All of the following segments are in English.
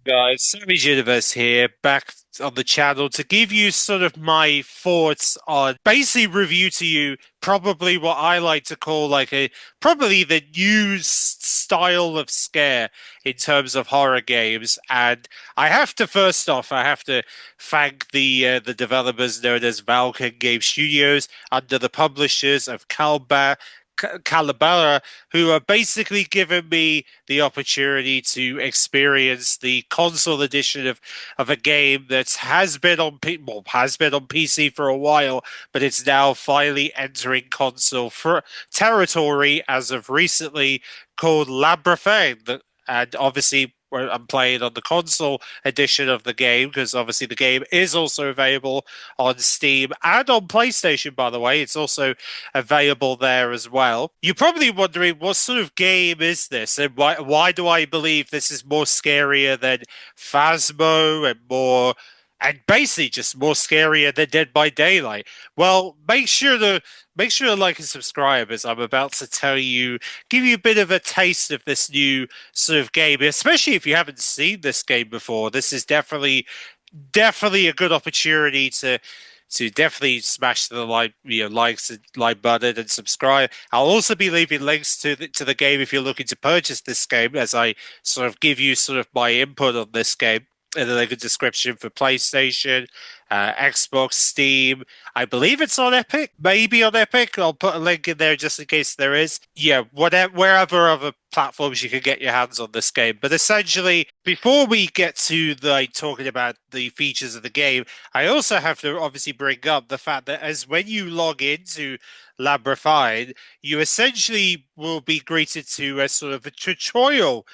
Guys, Savage Universe here, back on the channel to give you sort of my thoughts on basically review to you probably what I like to call like a probably the new style of scare in terms of horror games. And I have to first off, I have to thank the developers known as Valken Game Studios under the publishers of Calabara, who are basically giving me the opportunity to experience the console edition of a game that has been on PC for a while, but it's now finally entering console for territory as of recently, called Labyrinthine. And obviously, I'm playing on the console edition of the game because obviously the game is also available on Steam and on PlayStation, by the way. It's also available there as well. You're probably wondering what sort of game is this, and why do I believe this is more scarier than Phasmo and basically just more scarier than Dead by Daylight? Well, make sure to like and subscribe as I'm about to give you a bit of a taste of this new sort of game, especially if you haven't seen this game before. This is definitely a good opportunity to definitely smash the likes and like button and subscribe. I'll also be leaving links to the game if you're looking to purchase this game, as I sort of give you sort of my input on this game. And then like a description for PlayStation, Xbox, Steam. I believe it's on Epic, maybe on Epic. I'll put a link in there just in case there is. Yeah, whatever, wherever other platforms you can get your hands on this game. But essentially, before we get to talking about the features of the game, I also have to obviously bring up the fact that as when you log into Labyrinthine, you essentially will be greeted to a sort of a tutorial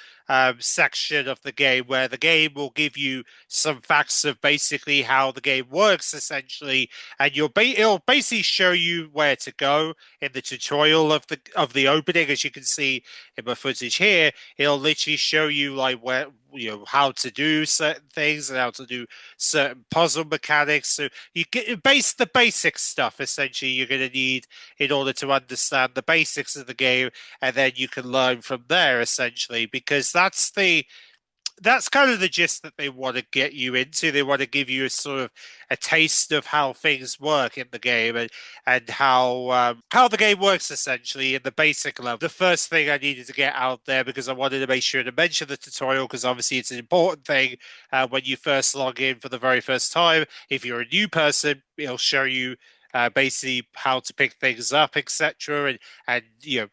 section of the game where the game will give you some facts of basically how the game works, essentially, and it'll basically show you where to go in the tutorial of the opening. As you can see in my footage here, it'll literally show you like where how to do certain things and how to do certain puzzle mechanics. So you get the basic stuff essentially you're going to need in order to understand the basics of the game, and then you can learn from there essentially, because that's kind of the gist that they want to get you into. They want to give you a sort of a taste of how things work in the game, and how the game works essentially in the basic level. The first thing I needed to get out there, because I wanted to make sure to mention the tutorial, because obviously it's an important thing when you first log in for the very first time. If you're a new person, it'll show you basically how to pick things up, etc., and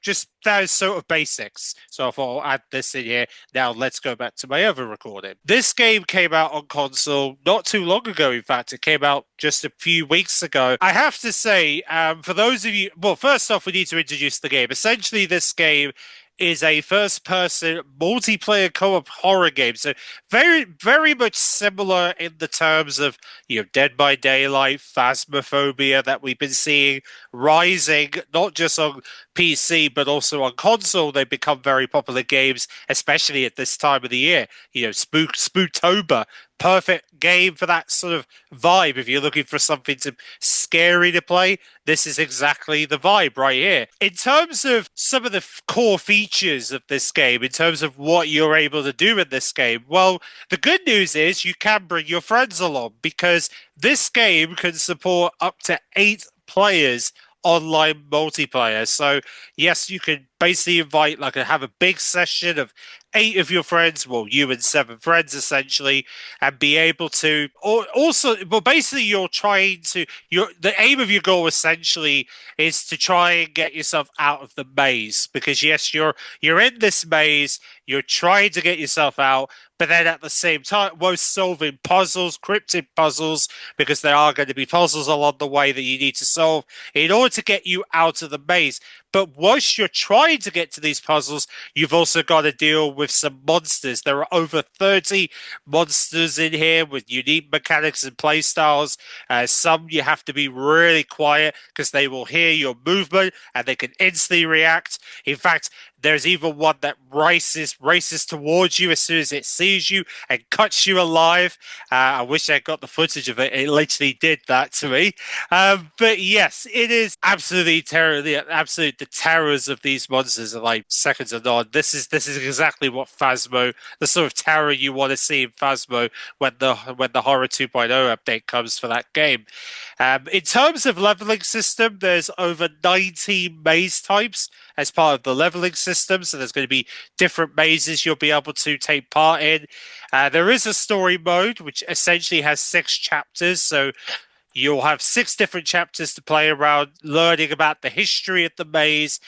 just those sort of basics. So I thought I'll add this in here. Now let's go back to my other recording. This game came out on console not too long ago. In fact, it came out just a few weeks ago. I have to say, for those of you, well, first off, we need to introduce the game. Essentially, this game is a first-person multiplayer co-op horror game. So very much similar in the terms of Dead by Daylight, Phasmophobia that we've been seeing rising not just on PC but also on console. They've become very popular games, especially at this time of the year. Spooktober, perfect game for that sort of vibe. If you're looking for something scary to play, this is exactly the vibe right here. In terms of some of the core features of this game, in terms of what you're able to do in this game, well, the good news is you can bring your friends along, because this game can support up to 8 players online multiplayer. So yes, you can basically have a big session of 8 of your friends, well, you and 7 friends essentially, and be able to also, well, basically the aim of your goal essentially is to try and get yourself out of the maze, because yes, you're in this maze, you're trying to get yourself out, but then at the same time, while solving puzzles, cryptic puzzles, because there are going to be puzzles along the way that you need to solve in order to get you out of the maze. But whilst you're trying to get to these puzzles, you've also got to deal with some monsters. There are over 30 monsters in here with unique mechanics and playstyles. Some you have to be really quiet because they will hear your movement and they can instantly react. In fact, There's even one that races towards you as soon as it sees you and cuts you alive. I wish I got the footage of it. It literally did that to me. But yes, it is absolutely terror. The terrors of these monsters are like second to none. This is exactly what Phasmo, the sort of terror you want to see in Phasmo when the Horror 2.0 update comes for that game. In terms of leveling system, there's over 19 maze types as part of the leveling system. So there's going to be different mazes you'll be able to take part in. There is a story mode, which essentially has 6 chapters. So you'll have 6 different chapters to play around, learning about the history of the maze,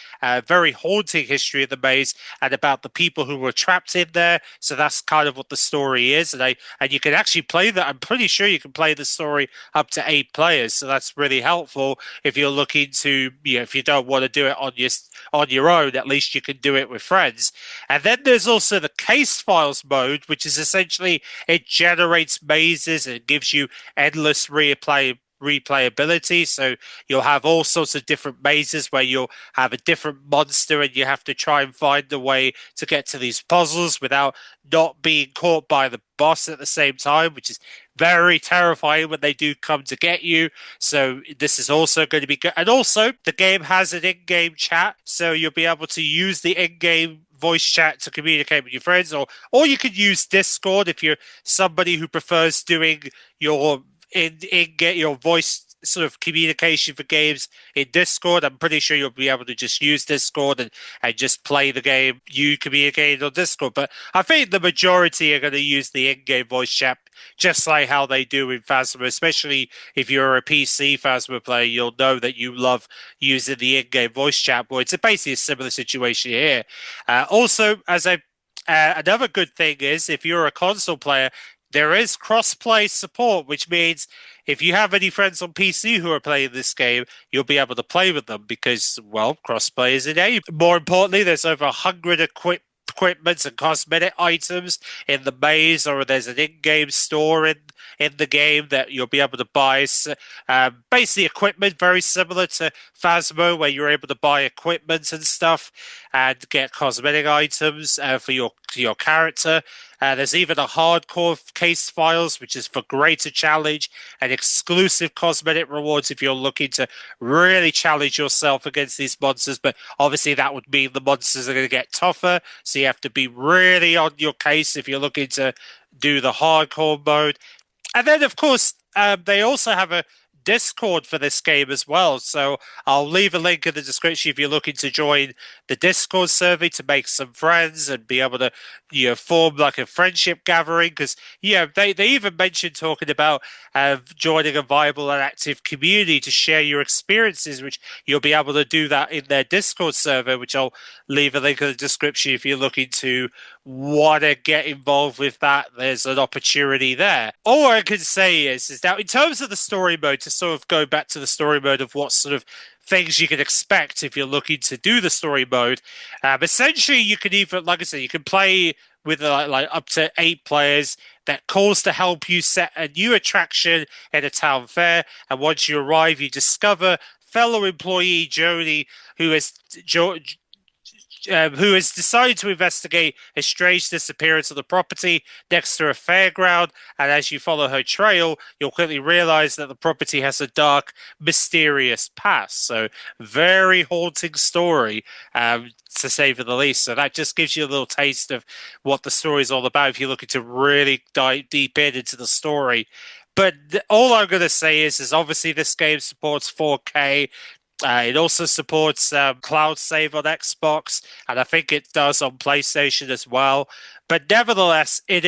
very haunting history of the maze, and about the people who were trapped in there. So that's kind of what the story is, and you can actually play that. I'm pretty sure you can play the story up to 8 players. So that's really helpful if you're looking to, if you don't want to do it on your own, at least you can do it with friends. And then there's also the case files mode, which is essentially it generates mazes and gives you endless replayability. So you'll have all sorts of different mazes where you'll have a different monster and you have to try and find a way to get to these puzzles without not being caught by the boss at the same time, which is very terrifying when they do come to get you. So this is also going to be good. And also the game has an in-game chat, so you'll be able to use the in-game voice chat to communicate with your friends, or you could use Discord if you're somebody who prefers doing your voice sort of communication for games in Discord. I'm pretty sure you'll be able to just use Discord and just play the game you communicated on Discord. But I think the majority are going to use the in-game voice chat just like how they do in Phasma, especially if you're a PC Phasma player, you'll know that you love using the in-game voice chat. But it's basically a similar situation here. Also, another good thing is if you're a console player, there is cross-play support, which means if you have any friends on PC who are playing this game, you'll be able to play with them because, well, cross-play is enabled. More importantly, there's over 100 equipment and cosmetic items in the maze, or there's an in-game store in the game that you'll be able to buy. So, basically, equipment very similar to Phasmo, where you're able to buy equipment and stuff and get cosmetic items for your character. There's even a hardcore case files, which is for greater challenge and exclusive cosmetic rewards if you're looking to really challenge yourself against these monsters. But obviously, that would mean the monsters are going to get tougher. So you have to be really on your case if you're looking to do the hardcore mode. And then, of course, they also have a Discord for this game as well. So I'll leave a link in the description if you're looking to join the Discord server to make some friends and be able to, form like a friendship gathering. Because, they even mentioned talking about joining a viable and active community to share your experiences, which you'll be able to do that in their Discord server, which I'll leave a link in the description if you're looking to want to get involved with that. There's an opportunity there. All I can say is now in terms of the story mode, to sort of go back to the story mode of what sort of things you can expect if you're looking to do the story mode. Essentially, you can even, like I said, you can play with like up to 8 players. That calls to help you set a new attraction at a town fair, and once you arrive, you discover fellow employee Jody, who has decided to investigate a strange disappearance of the property next to a fairground. And as you follow her trail, you'll quickly realize that the property has a dark, mysterious past. So, very haunting story, to say the least. So, that just gives you a little taste of what the story is all about if you're looking to really dive deep into the story. But all I'm going to say is obviously this game supports 4K. It also supports cloud save on Xbox, and I think it does on PlayStation as well. But nevertheless, and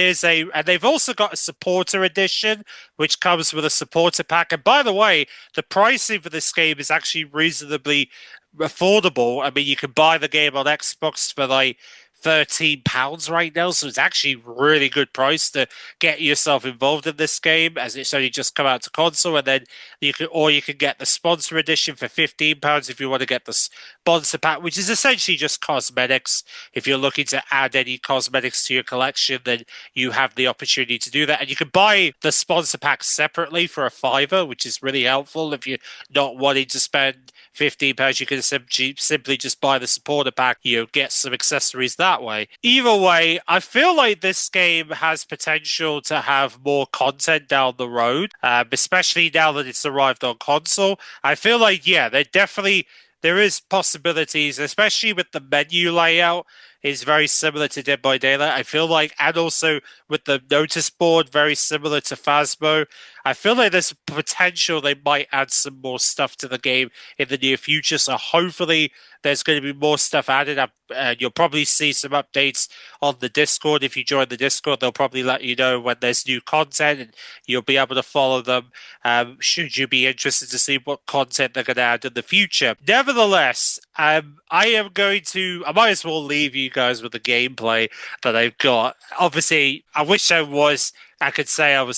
they've also got a supporter edition, which comes with a supporter pack. And by the way, the pricing for this game is actually reasonably affordable. I mean, you can buy the game on Xbox for like £13 right now, so it's actually really good price to get yourself involved in this game, as it's only just come out to console. And then you can get the sponsor edition for £15 if you want to get the sponsor pack, which is essentially just cosmetics. If you're looking to add any cosmetics to your collection, then you have the opportunity to do that. And you can buy the sponsor pack separately for a £5, which is really helpful if you're not wanting to spend £15, you can simply just buy the supporter pack, get some accessories that way. Either way, I feel like this game has potential to have more content down the road, especially now that it's arrived on console. I feel like, yeah, there is possibilities, especially with the menu layout is very similar to Dead by Daylight. I feel like, and also with the notice board, very similar to Phasmo. I feel like there's potential they might add some more stuff to the game in the near future. So hopefully there's going to be more stuff added up. You'll probably see some updates on the Discord. If you join the Discord, they'll probably let you know when there's new content and you'll be able to follow them. Should you be interested to see what content they're going to add in the future. Nevertheless, I might as well leave you guys with the gameplay that I've got. Obviously, I could say I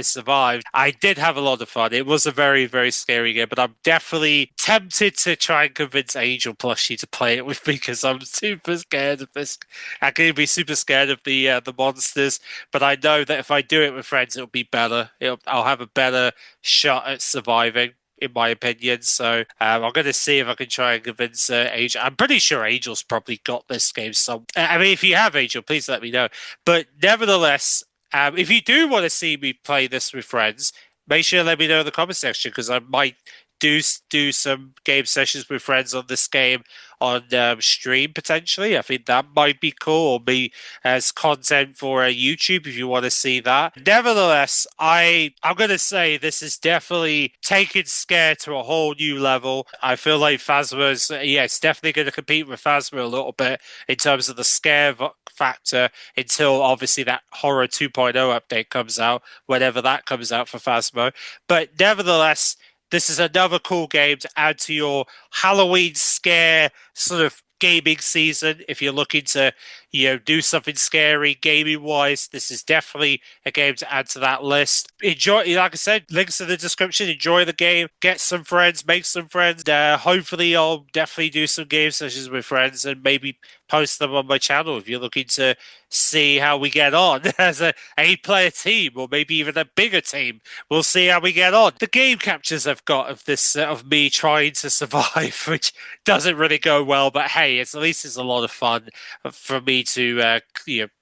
survived. I did have a lot of fun. It was a very, very scary game, but I'm definitely tempted to try and convince Angel Plushie to play it with me because I'm super scared of this. I can be super scared of the monsters, but I know that if I do it with friends, it'll be better. I'll have a better shot at surviving, in my opinion. So I'm going to see if I can try and convince Angel. I'm pretty sure Angel's probably got this game some. I mean, if you have Angel, please let me know. But nevertheless, if you do want to see me play this with friends, make sure to let me know in the comment section because I might do some game sessions with friends on this game on stream potentially. I think that might be cool, or be as content for YouTube if you want to see that. Nevertheless, I'm going to say this is definitely taking Scare to a whole new level. I feel like Phasma's, it's definitely going to compete with Phasma a little bit in terms of the scare factor until obviously that Horror 2.0 update comes out, whenever that comes out for Phasma. But nevertheless, this is another cool game to add to your Halloween scare sort of gaming season. If you're looking to, do something scary gaming wise, this is definitely a game to add to that list. Enjoy, like I said, links in the description. Enjoy the game, get some friends, make some friends. Hopefully, I'll definitely do some game sessions with friends and maybe post them on my channel if you're looking to see how we get on as a 8-player team or maybe even a bigger team. We'll see how we get on. The game captures I've got of this of me trying to survive, which doesn't really go well, but hey, at least it's a lot of fun for me to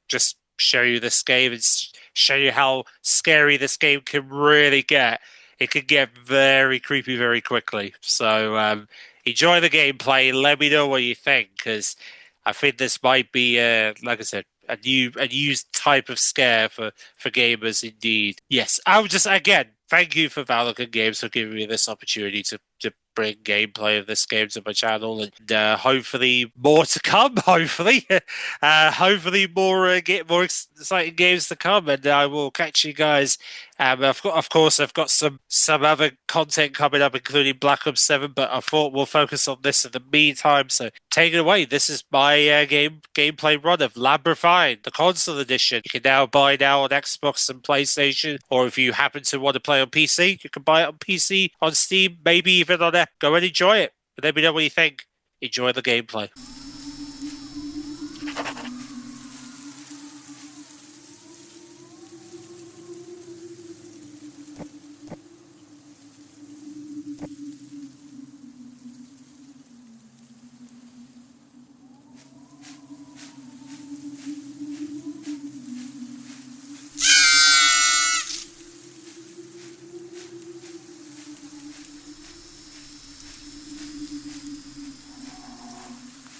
just show you this game and show you how scary this game can really get. It can get very creepy very quickly. So enjoy the gameplay. Let me know what you think because I think this might be, like I said, a new type of scare for gamers indeed. Yes, I would just again thank you for Valorant Games for giving me this opportunity to bring gameplay of this game to my channel, and hopefully more to come. Hopefully, hopefully more exciting games to come, and I will catch you guys. Of course, I've got some other content coming up, including Black Ops 7, but I thought we'll focus on this in the meantime. So take it away. This is my gameplay run of Labyrinthine, the console edition. You can now buy now on Xbox and PlayStation, or if you happen to want to play on PC, you can buy it on PC, on Steam, maybe even on there. Go and enjoy it. But let me know what you think. Enjoy the gameplay.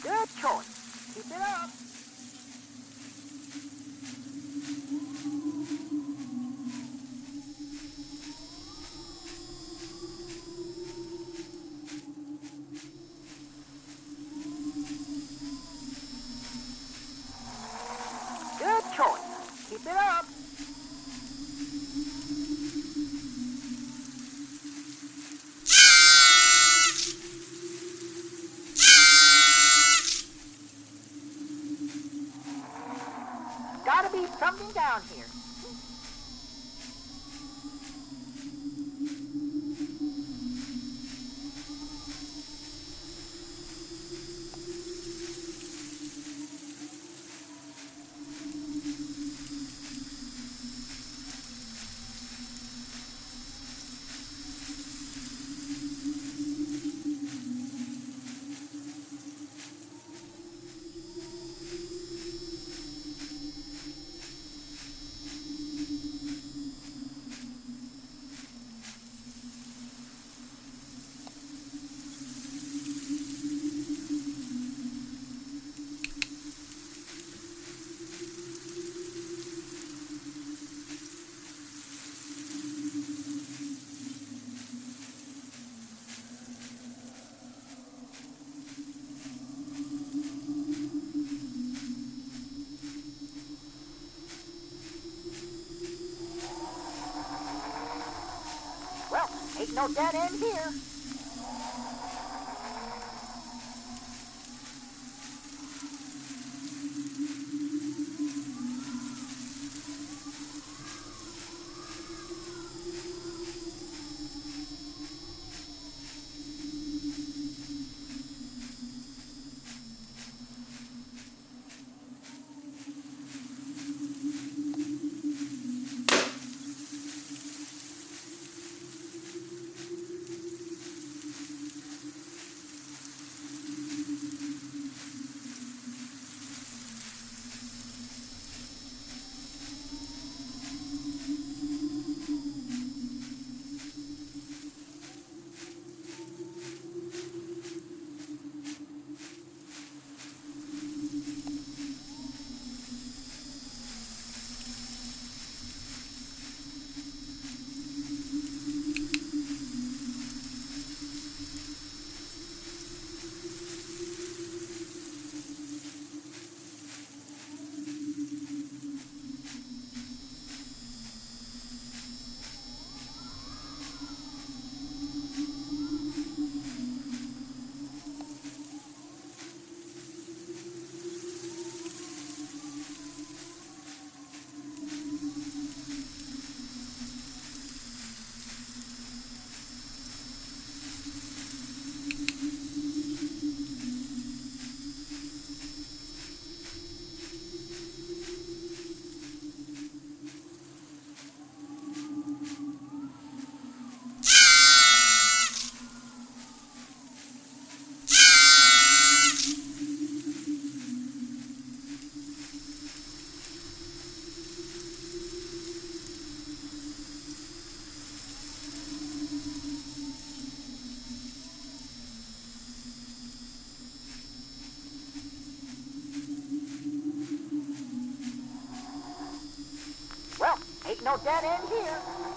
Good choice. Keep it up. Good choice. Keep it up. Gotta be something down here. no dead end here. Well, ain't no dead end here.